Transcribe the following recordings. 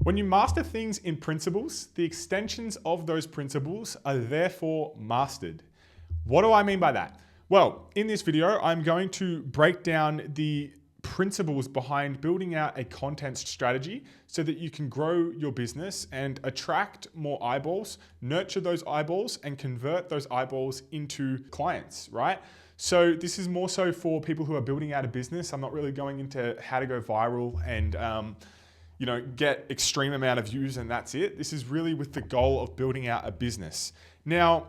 When you master things in principles, the extensions of those principles are therefore mastered. What do I mean by that? Well, in this video, I'm going to break down the principles behind building out a content strategy so that you can grow your business and attract more eyeballs, nurture those eyeballs, and convert those eyeballs into clients, right? So this is more so for people who are building out a business. I'm not really going into how to go viral and get extreme amount of views and that's it. This is really with the goal of building out a business. Now,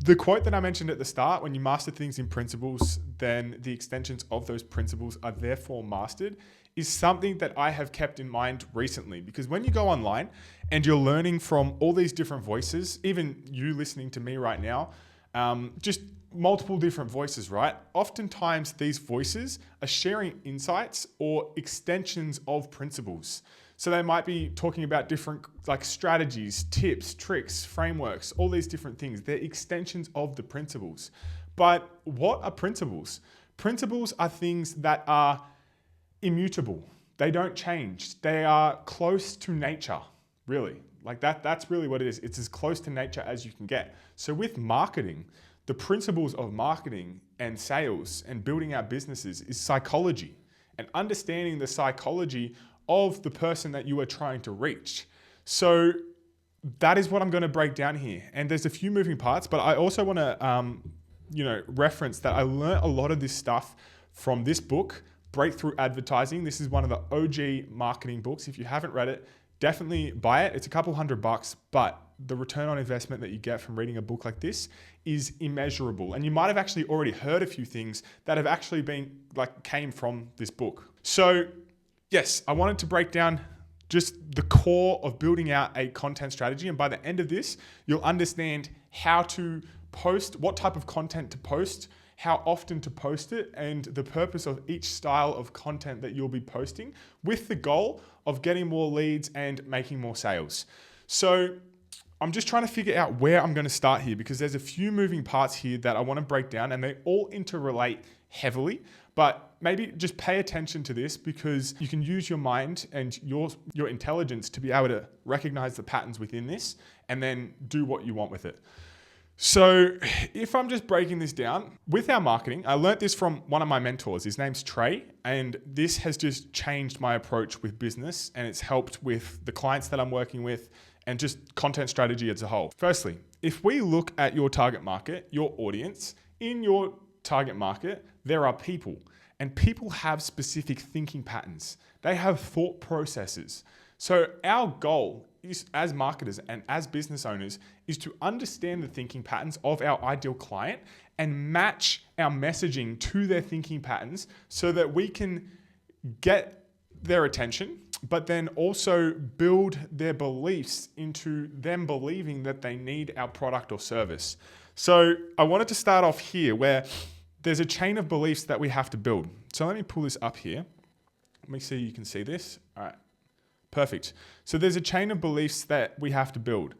the quote that I mentioned at the start, when you master things in principles, then the extensions of those principles are therefore mastered, is something that I have kept in mind recently. Because when you go online and you're learning from all these different voices, even you listening to me right now, just multiple different voices, right? Oftentimes these voices are sharing insights or extensions of principles. So they might be talking about different strategies, tips, tricks, frameworks, all these different things. They're extensions of the principles. But what are principles? Principles are things that are immutable. They don't change. They are close to nature, really. That's really what it is. It's as close to nature as you can get. So with marketing, the principles of marketing and sales and building our businesses is psychology and understanding the psychology of the person that you are trying to reach. So that is what I'm going to break down here. And there's a few moving parts, but I also want to, reference that I learned a lot of this stuff from this book, Breakthrough Advertising. This is one of the OG marketing books. If you haven't read it, definitely buy it. It's a couple $100, but the return on investment that you get from reading a book like this is immeasurable. And you might have actually already heard a few things that have actually came from this book. So yes, I wanted to break down just the core of building out a content strategy. And by the end of this, you'll understand how to post, what type of content to post, how often to post it, and the purpose of each style of content that you'll be posting with the goal of getting more leads and making more sales. So I'm just trying to figure out where I'm going to start here because there's a few moving parts here that I want to break down and they all interrelate heavily, but maybe just pay attention to this because you can use your mind and your intelligence to be able to recognize the patterns within this and then do what you want with it. So if I'm just breaking this down with our marketing, I learned this from one of my mentors. His name's Trey, and this has just changed my approach with business and it's helped with the clients that I'm working with and just content strategy as a whole. Firstly, if we look at your target market, your audience, in your target market, there are people and people have specific thinking patterns. They have thought processes. So our goal is, as marketers and as business owners, is to understand the thinking patterns of our ideal client and match our messaging to their thinking patterns so that we can get their attention, but then also build their beliefs into them believing that they need our product or service. So I wanted to start off here where there's a chain of beliefs that we have to build. So let me pull this up here. Let me see you can see this. All right, perfect. So there's a chain of beliefs that we have to build.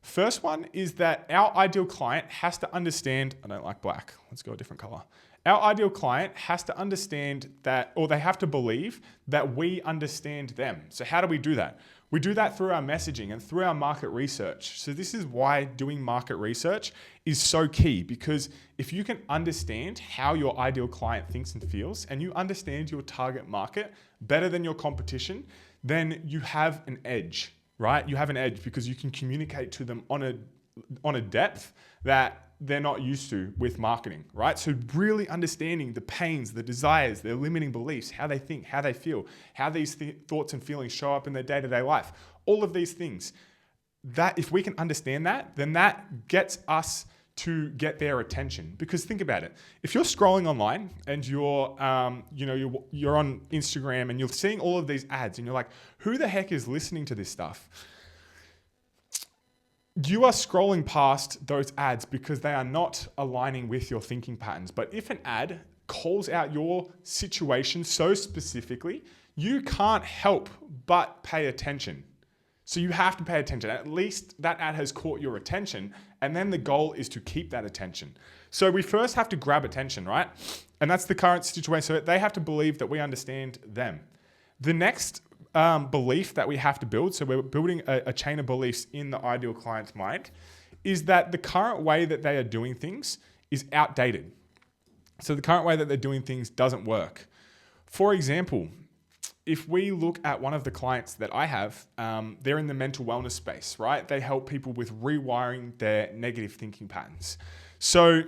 First one is that our ideal client has to understand, I don't like black, let's go a different color. Our ideal client has to understand that, or they have to believe that we understand them. So how do we do that? We do that through our messaging and through our market research. So this is why doing market research is so key, because if you can understand how your ideal client thinks and feels, and you understand your target market better than your competition, then you have an edge, right? You have an edge because you can communicate to them on a depth that they're not used to with marketing, right? So really understanding the pains, the desires, their limiting beliefs, how they think, how they feel, how these thoughts and feelings show up in their day-to-day life, all of these things, that if we can understand that, then that gets us to get their attention. Because think about it. If you're scrolling online and you're on Instagram and you're seeing all of these ads and you're like, who the heck is listening to this stuff? You are scrolling past those ads because they are not aligning with your thinking patterns. But if an ad calls out your situation so specifically, you can't help but pay attention. So you have to pay attention. At least that ad has caught your attention. And then the goal is to keep that attention. So we first have to grab attention, right? And that's the current situation. So they have to believe that we understand them. The next belief that we have to build, so we're building a chain of beliefs in the ideal client's mind, is that the current way that they are doing things is outdated. So the current way that they're doing things doesn't work. For example, if we look at one of the clients that I have, they're in the mental wellness space, right? They help people with rewiring their negative thinking patterns. So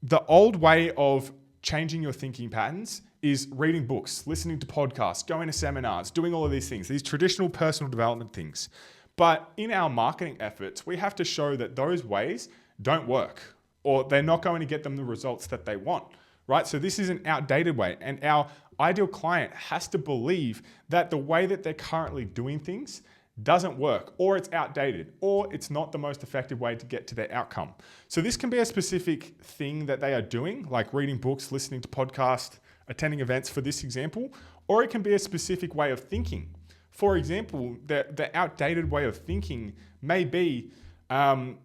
the old way of changing your thinking patterns is reading books, listening to podcasts, going to seminars, doing all of these things, these traditional personal development things. But in our marketing efforts, we have to show that those ways don't work, or they're not going to get them the results that they want, right? So this is an outdated way, and our ideal client has to believe that the way that they're currently doing things doesn't work, or it's outdated, or it's not the most effective way to get to their outcome. So this can be a specific thing that they are doing, like reading books, listening to podcasts, attending events for this example, or it can be a specific way of thinking. For example, the outdated way of thinking may be, my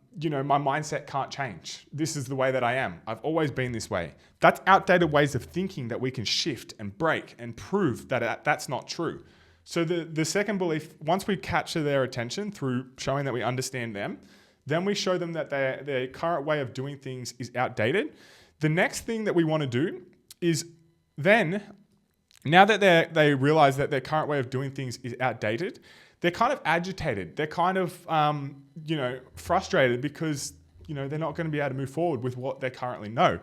mindset can't change. This is the way that I am. I've always been this way. That's outdated ways of thinking that we can shift and break and prove that that's not true. So the second belief, once we capture their attention through showing that we understand them, then we show them that their current way of doing things is outdated. The next thing that we want to do is then, now that they realize that their current way of doing things is outdated, they're kind of agitated. They're kind of, frustrated because, they're not going to be able to move forward with what they currently know.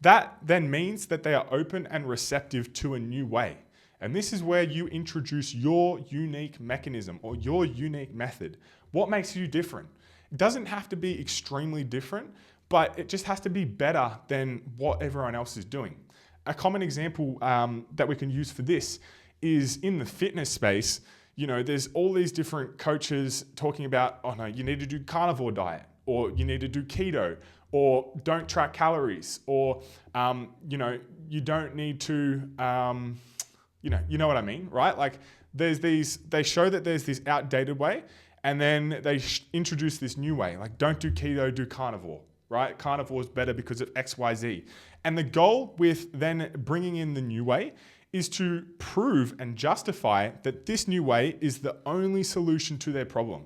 That then means that they are open and receptive to a new way. And this is where you introduce your unique mechanism or your unique method. What makes you different? It doesn't have to be extremely different, but it just has to be better than what everyone else is doing. A common example that we can use for this is in the fitness space. There's all these different coaches talking about, oh no, you need to do carnivore diet, or you need to do keto, or don't track calories, or, you don't need to, you know what I mean, right? Like they show that there's this outdated way, and then they introduce this new way, like don't do keto, do carnivore, right? Carnivore is better because of X, Y, Z. And the goal with then bringing in the new way is to prove and justify that this new way is the only solution to their problem,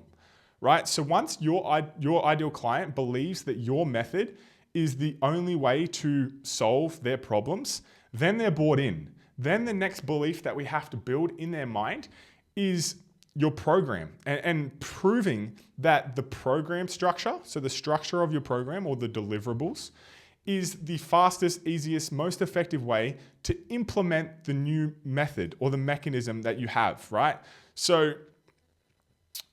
right? So once your ideal client believes that your method is the only way to solve their problems, then they're bought in. Then the next belief that we have to build in their mind is your program, and proving that the program structure, so the structure of your program or the deliverables, is the fastest, easiest, most effective way to implement the new method or the mechanism that you have, right? So,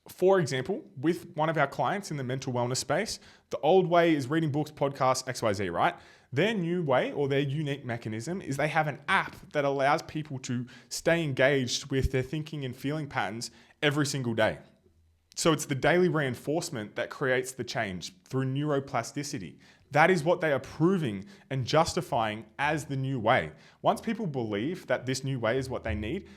for example, with one of our clients in the mental wellness space, the old way is reading books, podcasts, XYZ, right? Their new way or their unique mechanism is they have an app that allows people to stay engaged with their thinking and feeling patterns every single day. So it's the daily reinforcement that creates the change through neuroplasticity. That is what they are proving and justifying as the new way. Once people believe that this new way is what they need,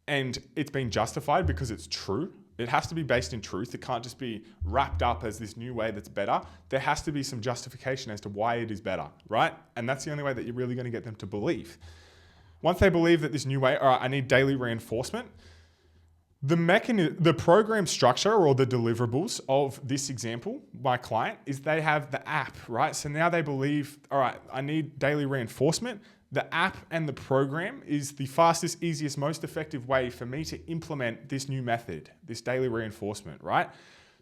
and it's been justified because it's true, it has to be based in truth. It can't just be wrapped up as this new way that's better. There has to be some justification as to why it is better, right? And that's the only way that you're really going to get them to believe. Once they believe that this new way, all right, I need daily reinforcement, the program structure or the deliverables of this example, my client, is they have the app, right? So now they believe, all right, I need daily reinforcement. The app and the program is the fastest, easiest, most effective way for me to implement this new method, this daily reinforcement, right?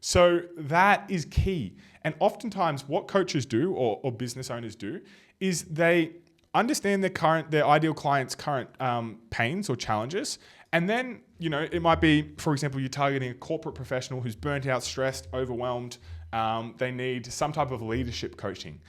So that is key. And oftentimes what coaches do or business owners do is they understand their ideal client's current pains or challenges. And then, it might be, for example, you're targeting a corporate professional who's burnt out, stressed, overwhelmed. They need some type of leadership coaching.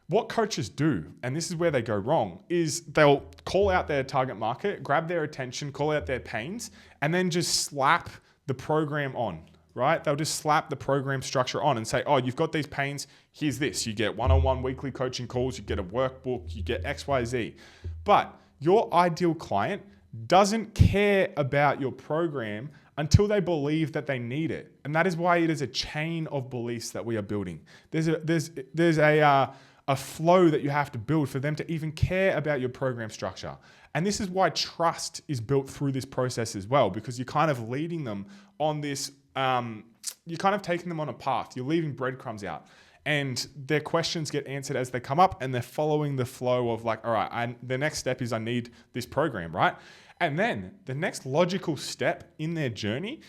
What coaches do, and this is where they go wrong, is they'll call out their target market, grab their attention, call out their pains, and then just slap the program on, right? They'll just slap the program structure on and say, oh, you've got these pains, here's this. You get one-on-one weekly coaching calls, you get a workbook, you get X, Y, Z. But your ideal client doesn't care about your program until they believe that they need it. And that is why it is a chain of beliefs that we are building. There's a a flow that you have to build for them to even care about your program structure. And this is why trust is built through this process as well, because you're kind of leading them on this, you're kind of taking them on a path. You're leaving breadcrumbs out. And their questions get answered as they come up, and they're following the flow of like, all right, the next step is I need this program, right? And then the next logical step in their journey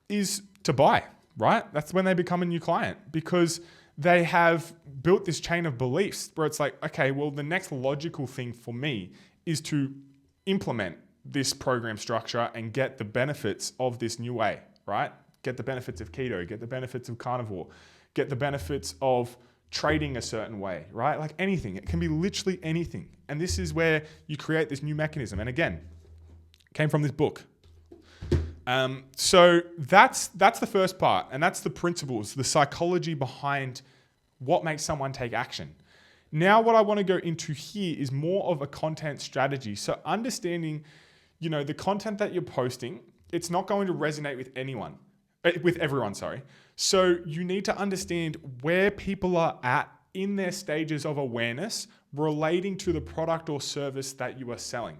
is to buy, right? That's when they become a new client, because they have built this chain of beliefs where it's like, okay, well, the next logical thing for me is to implement this program structure and get the benefits of this new way, right? Get the benefits of keto, get the benefits of carnivore, get the benefits of trading a certain way, right? Like anything. It can be literally anything. And this is where you create this new mechanism. And again, it came from this book. So that's the first part, and that's the principles, the psychology behind what makes someone take action. Now, what I want to go into here is more of a content strategy. So understanding, the content that you're posting, it's not going to resonate with everyone. So you need to understand where people are at in their stages of awareness relating to the product or service that you are selling.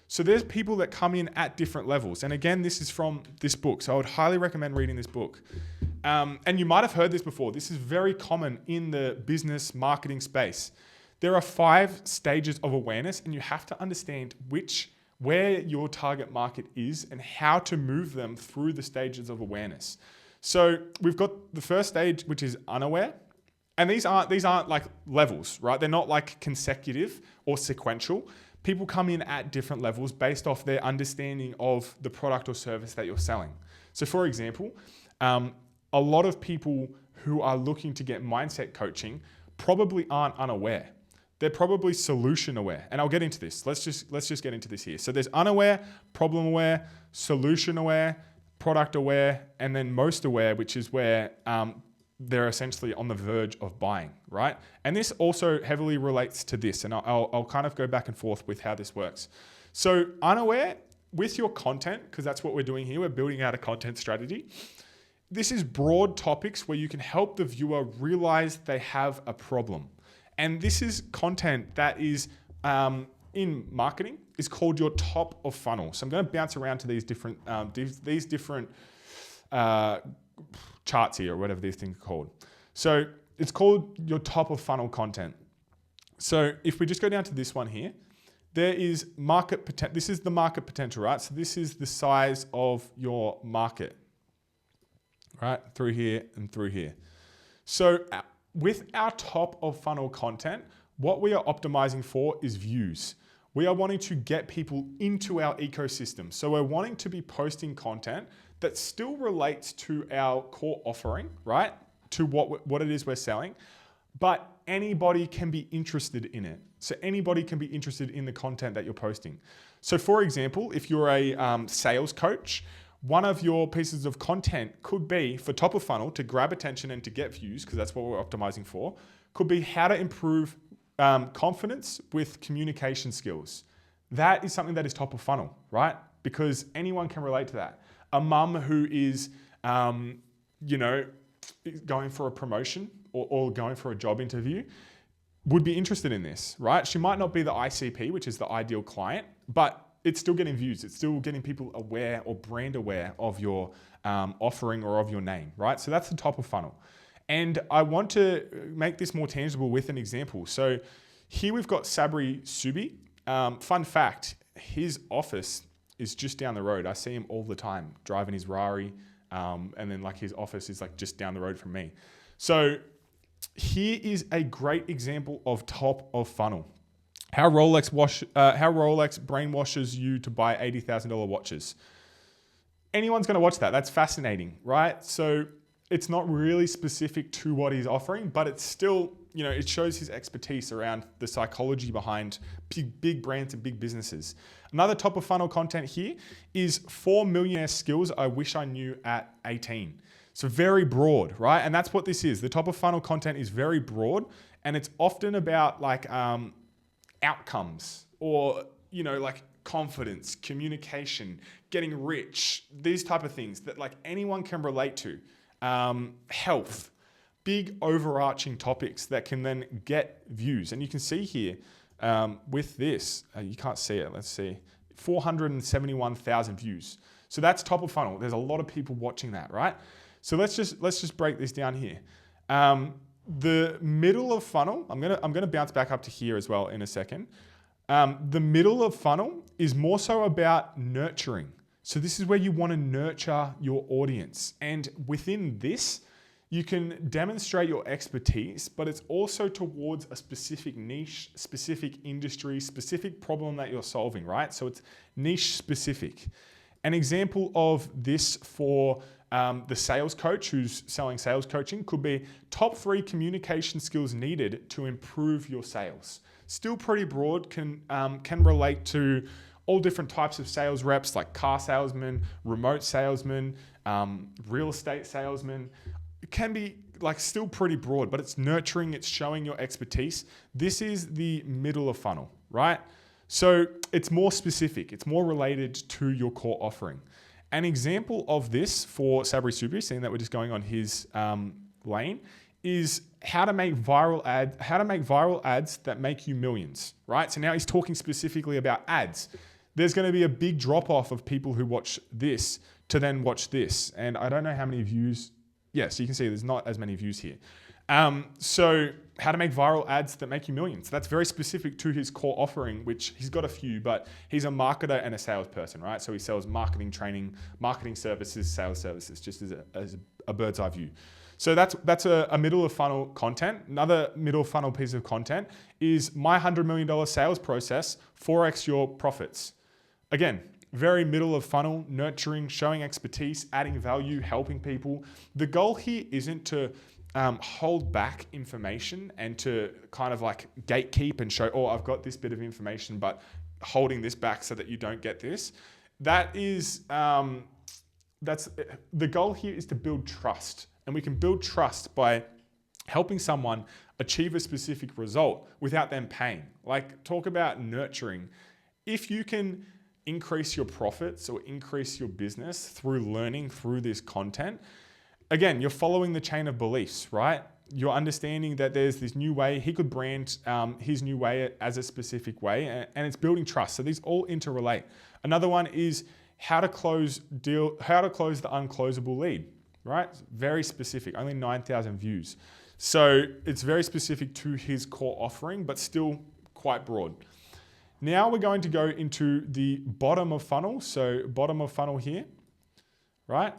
So there's people that come in at different levels. And again, this is from this book. So I would highly recommend reading this book. And you might have heard this before. This is very common in the business marketing space. There are 5 stages of awareness, and you have to understand where your target market is and how to move them through the stages of awareness. So we've got the first stage, which is unaware. And these aren't like levels, right? They're not like consecutive or sequential. People come in at different levels based off their understanding of the product or service that you're selling. So for example, a lot of people who are looking to get mindset coaching probably aren't unaware. They're probably solution aware. And I'll get into this. Let's just get into this here. So there's unaware, problem aware, solution aware, product aware, and then most aware, which is where they're essentially on the verge of buying, right? And this also heavily relates to this, and I'll kind of go back and forth with how this works. So unaware with your content, because that's what we're doing here, we're building out a content strategy. This is broad topics where you can help the viewer realize they have a problem. And this is content that is in marketing is called your top of funnel. So I'm going to bounce around to these different charts here, or whatever these things are called. So it's called your top of funnel content. So if we just go down to this one here, there is market potential. This is the market potential, right? So this is the size of your market, right? Through here and through here. So with our top of funnel content, what we are optimizing for is views. We are wanting to get people into our ecosystem. So we're wanting to be posting content that still relates to our core offering, right? To what it is we're selling, but anybody can be interested in it. So anybody can be interested in the content that you're posting. So for example, if you're a sales coach, one of your pieces of content could be for top of funnel to grab attention and to get views, because that's what we're optimizing for, could be how to improve confidence with communication skills. That is something that is top of funnel, right? Because anyone can relate to that. A mum who is, going for a promotion or going for a job interview would be interested in this, right? She might not be the ICP, which is the ideal client, but it's still getting views. It's still getting people aware or brand aware of your offering or of your name, right? So that's the top of funnel. And I want to make this more tangible with an example. So here we've got Sabri Subi. Fun fact, his office is just down the road. I see him all the time driving his Rari, and then like his office is like just down the road from me. So here is a great example of top of funnel. How Rolex brainwashes you to buy $80,000 watches. Anyone's going to watch that. That's fascinating, right? So it's not really specific to what he's offering, but it's still, it shows his expertise around the psychology behind big brands and big businesses. Another top of funnel content here is 4 millionaire skills I wish I knew at 18. So very broad, right? And that's what this is. The top of funnel content is very broad, and it's often about like outcomes or, like confidence, communication, getting rich, these type of things that like anyone can relate to. Health. big overarching topics that can then get views. And you can see here with this, you can't see it. Let's see, 471,000 views. So that's top of funnel. There's a lot of people watching that, right? So let's just break this down here. The middle of funnel, I'm gonna bounce back up to here as well in a second. The middle of funnel is more so about nurturing. So this is where you want to nurture your audience. And within this, you can demonstrate your expertise, but it's also towards a specific niche, specific industry, specific problem that you're solving, right? So it's niche specific. An example of this for the sales coach who's selling sales coaching could be top 3 communication skills needed to improve your sales. Still pretty broad, can relate to all different types of sales reps like car salesmen, remote salesmen, real estate salesmen. It can be like still pretty broad, but it's nurturing, it's showing your expertise. This is the middle of funnel, right? So it's more specific, it's more related to your core offering. An example of this for Sabri Subri, seeing that we're just going on his lane, is how to make viral ads that make you millions, right? So now he's talking specifically about ads. There's going to be a big drop off of people who watch this to then watch this. And I don't know how many views. Yeah, so you can see there's not as many views here. So how to make viral ads that make you millions. That's very specific to his core offering, which he's got a few, but he's a marketer and a salesperson, right? So he sells marketing training, marketing services, sales services, just as a bird's eye view. So that's a middle of funnel content. Another middle funnel piece of content is my $100 million sales process, 4x your profits. Again, very middle of funnel, nurturing, showing expertise, adding value, helping people. The goal here isn't to hold back information and to kind of like gatekeep and show, oh, I've got this bit of information, but holding this back so that you don't get this. That's the goal here is to build trust. And we can build trust by helping someone achieve a specific result without them paying. Like, talk about nurturing. If you can increase your profits or increase your business through learning through this content, again, you're following the chain of beliefs, right? You're understanding that there's this new way. He could brand his new way as a specific way, and it's building trust. So these all interrelate. Another one is how to close the unclosable lead. Right? Very specific, only 9,000 views. So it's very specific to his core offering, but still quite broad. Now we're going to go into the bottom of funnel. So bottom of funnel here, right?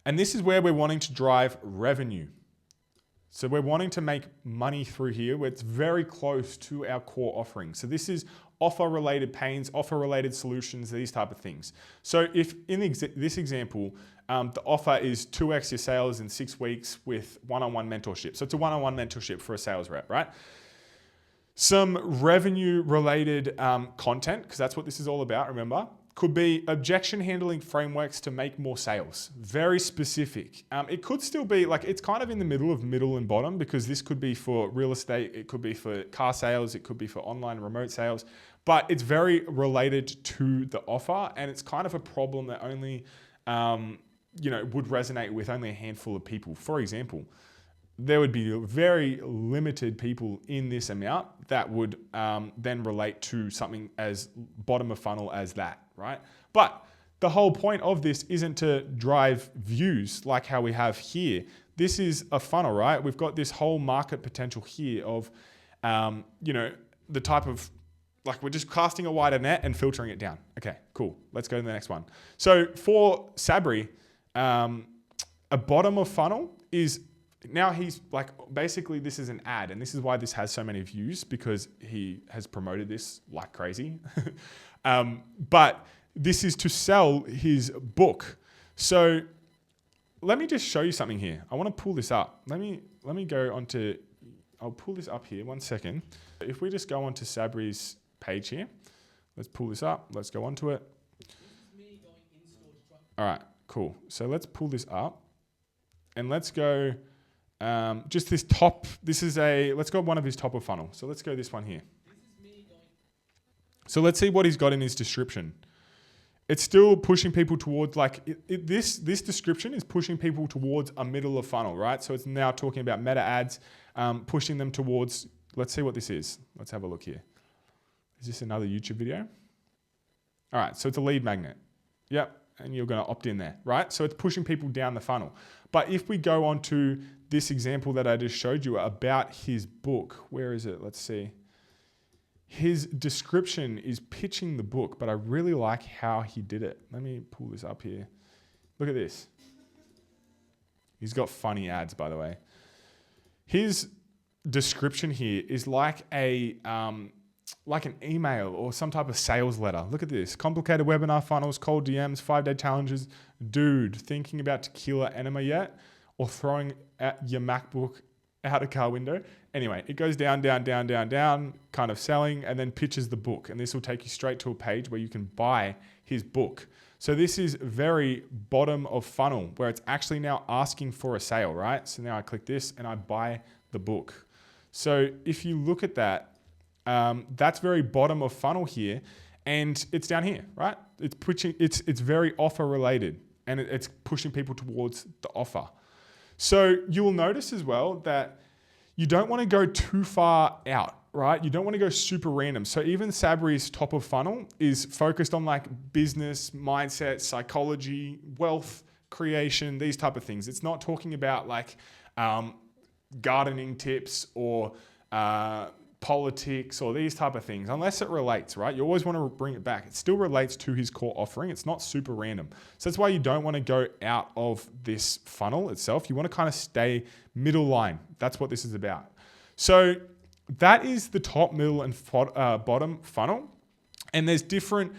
And this is where we're wanting to drive revenue. So we're wanting to make money through here where it's very close to our core offering. So this is offer-related pains, offer-related solutions, these type of things. So if in this example, the offer is 2x your sales in 6 weeks with one-on-one mentorship. So it's a one-on-one mentorship for a sales rep, right? Some revenue-related content, because that's what this is all about, remember, could be objection handling frameworks to make more sales. Very specific. It could still be like, it's kind of in the middle and bottom, because this could be for real estate, it could be for car sales, it could be for online remote sales, but it's very related to the offer, and it's kind of a problem that only would resonate with only a handful of people. For example, there would be very limited people in this amount that would then relate to something as bottom of funnel as that, right? But the whole point of this isn't to drive views like how we have here. This is a funnel, right? We've got this whole market potential here of, the type of, like, we're just casting a wider net and filtering it down. Okay, cool. Let's go to the next one. So for Sabri, a bottom of funnel is, now he's like, basically this is an ad, and this is why this has so many views, because he has promoted this like crazy. But this is to sell his book. So let me just show you something here. I want to pull this up. Let me go onto, I'll pull this up here, 1 second. If we just go onto Sabri's page here, let's pull this up. Let's go onto it. All right, cool. So let's pull this up and let's go, just this top, let's go one of his top of funnel. So let's go this one here. So let's see what he's got in his description. It's still pushing people towards this description is pushing people towards a middle of funnel, right? So it's now talking about meta ads, pushing them towards, let's see what this is. Let's have a look here. Is this another YouTube video? All right, so it's a lead magnet. Yep, and you're gonna opt in there, right? So it's pushing people down the funnel. But if we go on to this example that I just showed you about his book, where is it? Let's see. His description is pitching the book, but I really like how he did it. Let me pull this up here. Look at this. He's got funny ads, by the way. His description here is like an email or some type of sales letter. Look at this. Complicated webinar funnels, cold DMs, 5-day challenges. Dude, thinking about tequila enema yet? Or throwing at your MacBook out a car window? Anyway, it goes down, kind of selling, and then pitches the book. And this will take you straight to a page where you can buy his book. So this is very bottom of funnel where it's actually now asking for a sale, right? So now I click this and I buy the book. So if you look at that, that's very bottom of funnel here, and it's down here, right? It's pushing. It's very offer related, and it's pushing people towards the offer. So you will notice as well that you don't want to go too far out, right? You don't want to go super random. So even Sabri's top of funnel is focused on like business, mindset, psychology, wealth creation, these type of things. It's not talking about like gardening tips or politics or these type of things, unless it relates, right? You always want to bring it back. It still relates to his core offering. It's not super random. So that's why you don't want to go out of this funnel itself. You want to kind of stay middle line. That's what this is about. So that is the top, middle, and bottom funnel. And there's different,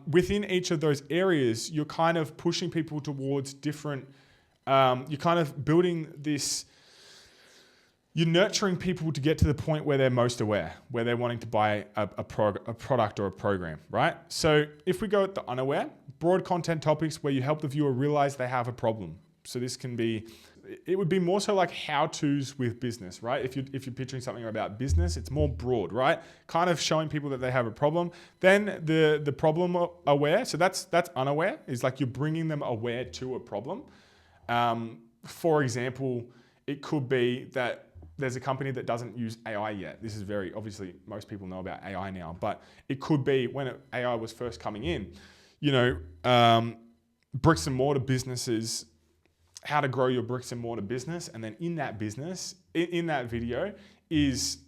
within each of those areas, you're kind of pushing people towards different, you're kind of building this. You're nurturing people to get to the point where they're most aware, where they're wanting to buy a product or a program, right? So if we go at the unaware, broad content topics where you help the viewer realize they have a problem. So this can be, it would be more so like how-tos with business, right? If you're pitching something about business, it's more broad, right? Kind of showing people that they have a problem. Then the problem aware, so that's unaware, is like you're bringing them aware to a problem. For example, it could be that there's a company that doesn't use AI yet. This is very, obviously most people know about AI now, but it could be when AI was first coming in, bricks and mortar businesses, how to grow your bricks and mortar business. And then in that business, in that video is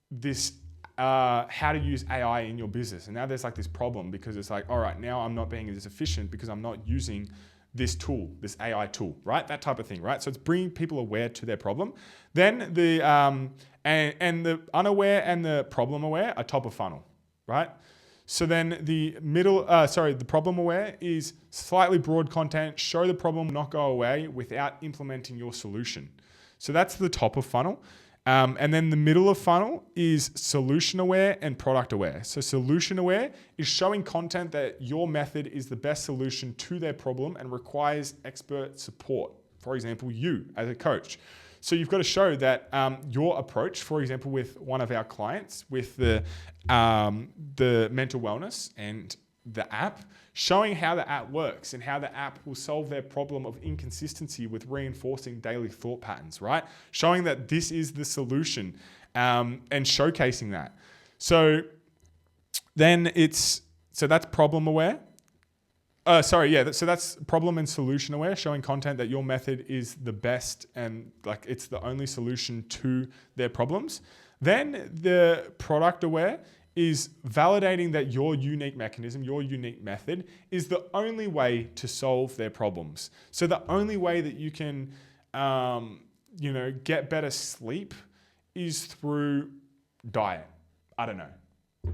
this, how to use AI in your business. And now there's like this problem because it's like, all right, now I'm not being as efficient because I'm not using this tool, this AI tool, right? That type of thing, right? So it's bringing people aware to their problem. Then the and the unaware and the problem aware are top of funnel, right? So then the the problem aware is slightly broad content, show the problem, not go away without implementing your solution. So that's the top of funnel. And then the middle of funnel is solution aware and product aware. So solution aware is showing content that your method is the best solution to their problem and requires expert support. For example, you as a coach. So you've got to show that your approach, for example, with one of our clients with the mental wellness and the app, showing how the app works and how the app will solve their problem of inconsistency with reinforcing daily thought patterns, right? Showing that this is the solution and showcasing that. So then so that's problem aware. So that's problem and solution aware, showing content that your method is the best and like it's the only solution to their problems. Then the product aware is validating that your unique mechanism, your unique method is the only way to solve their problems. So the only way that you can, get better sleep is through diet. I don't know.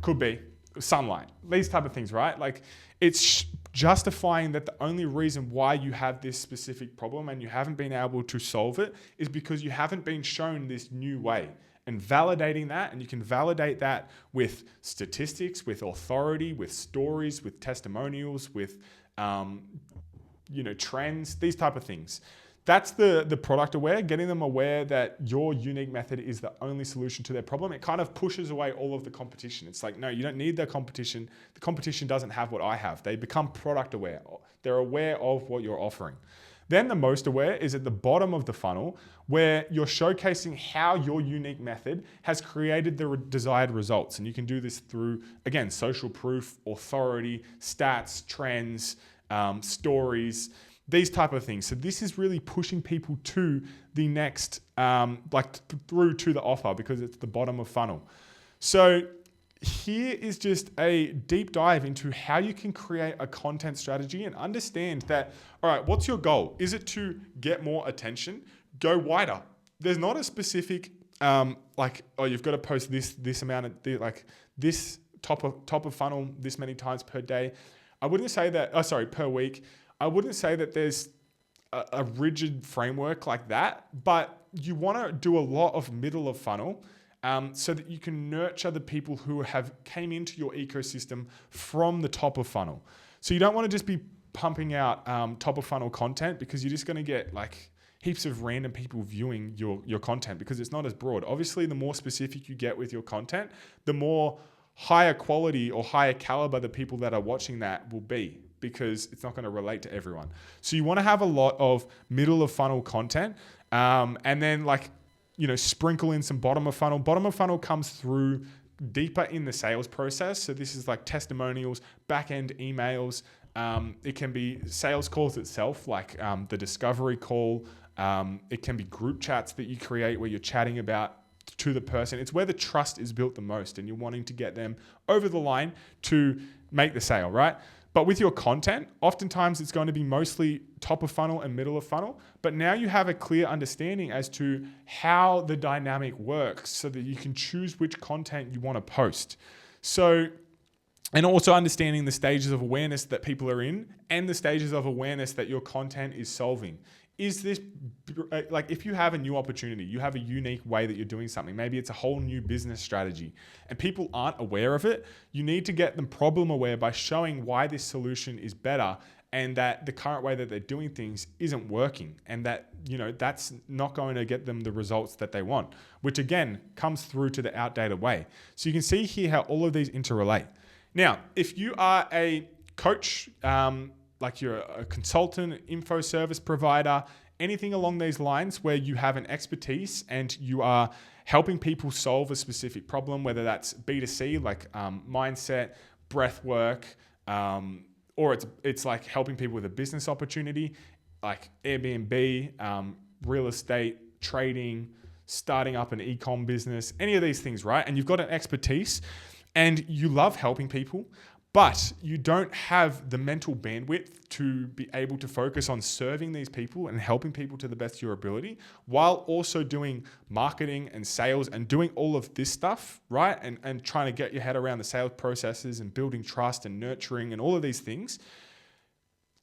Could be sunlight, these type of things, right? Like it's justifying that the only reason why you have this specific problem and you haven't been able to solve it is because you haven't been shown this new way. And validating that, and you can validate that with statistics, with authority, with stories, with testimonials, with trends, these type of things. that's the product aware, getting them aware that your unique method is the only solution to their problem. It kind of pushes away all of the competition. It's like, no, you don't need the competition. The competition doesn't have what I have. They become product aware. They're aware of what you're offering. Then the most aware is at the bottom of the funnel, where you're showcasing how your unique method has created the desired results. And you can do this through, again, social proof, authority, stats, trends, stories, these type of things. So this is really pushing people to the next, through to the offer, because it's the bottom of funnel. So here is just a deep dive into how you can create a content strategy and understand that, all right, what's your goal? Is it to get more attention? Go wider. There's not a specific, you've got to post this amount of, this top of funnel this many times per day. I wouldn't say that, per week. I wouldn't say that there's a rigid framework like that, but you want to do a lot of middle of funnel so that you can nurture the people who have came into your ecosystem from the top of funnel. So you don't want to just be pumping out top of funnel content, because you're just going to get heaps of random people viewing your content, because it's not as broad. Obviously, the more specific you get with your content, the more higher quality or higher caliber the people that are watching that will be, because it's not going to relate to everyone. So you want to have a lot of middle of funnel content, and then sprinkle in some bottom of funnel. Bottom of funnel comes through deeper in the sales process. So this is like testimonials, back-end emails. It can be sales calls itself, like the discovery call. It can be group chats that you create where you're chatting about to the person. It's where the trust is built the most, and you're wanting to get them over the line to make the sale, right? But with your content, oftentimes it's going to be mostly top of funnel and middle of funnel. But now you have a clear understanding as to how the dynamic works, so that you can choose which content you want to post. So, and also understanding the stages of awareness that people are in, and the stages of awareness that your content is solving. Is this, if you have a new opportunity, you have a unique way that you're doing something, maybe it's a whole new business strategy and people aren't aware of it, you need to get them problem aware by showing why this solution is better, and that the current way that they're doing things isn't working, and that, that's not going to get them the results that they want, which again comes through to the outdated way. So you can see here how all of these interrelate. Now, if you are a coach, you're a consultant, info service provider, anything along these lines where you have an expertise and you are helping people solve a specific problem, whether that's B2C, mindset, breath work, or it's like helping people with a business opportunity, like Airbnb, real estate, trading, starting up an e-com business, any of these things, right? And you've got an expertise and you love helping people, but you don't have the mental bandwidth to be able to focus on serving these people and helping people to the best of your ability, while also doing marketing and sales and doing all of this stuff, right? And trying to get your head around the sales processes and building trust and nurturing and all of these things.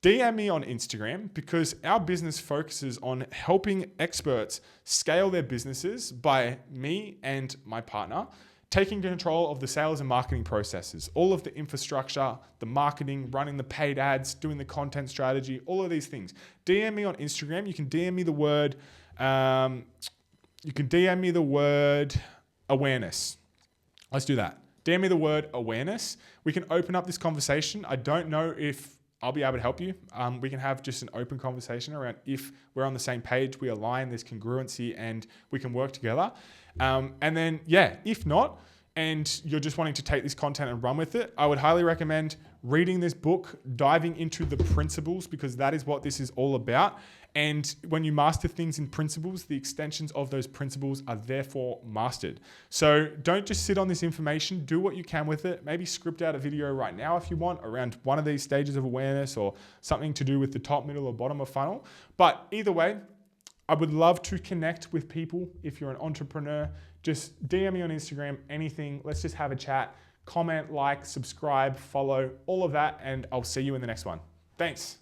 DM me on Instagram, because our business focuses on helping experts scale their businesses by me and my partner taking control of the sales and marketing processes, all of the infrastructure, the marketing, running the paid ads, doing the content strategy, all of these things. DM me on Instagram. You can DM me the word awareness. Let's do that. DM me the word awareness. We can open up this conversation. I don't know if I'll be able to help you. We can have just an open conversation around if we're on the same page, we align, there's congruency, and we can work together. And then, if not, and you're just wanting to take this content and run with it, I would highly recommend reading this book, diving into the principles, because that is what this is all about. And when you master things in principles, the extensions of those principles are therefore mastered. So don't just sit on this information, do what you can with it. Maybe script out a video right now if you want around one of these stages of awareness, or something to do with the top, middle, or bottom of funnel. But either way, I would love to connect with people. If you're an entrepreneur, just DM me on Instagram, anything. Let's just have a chat. Comment, like, subscribe, follow, all of that, and I'll see you in the next one. Thanks.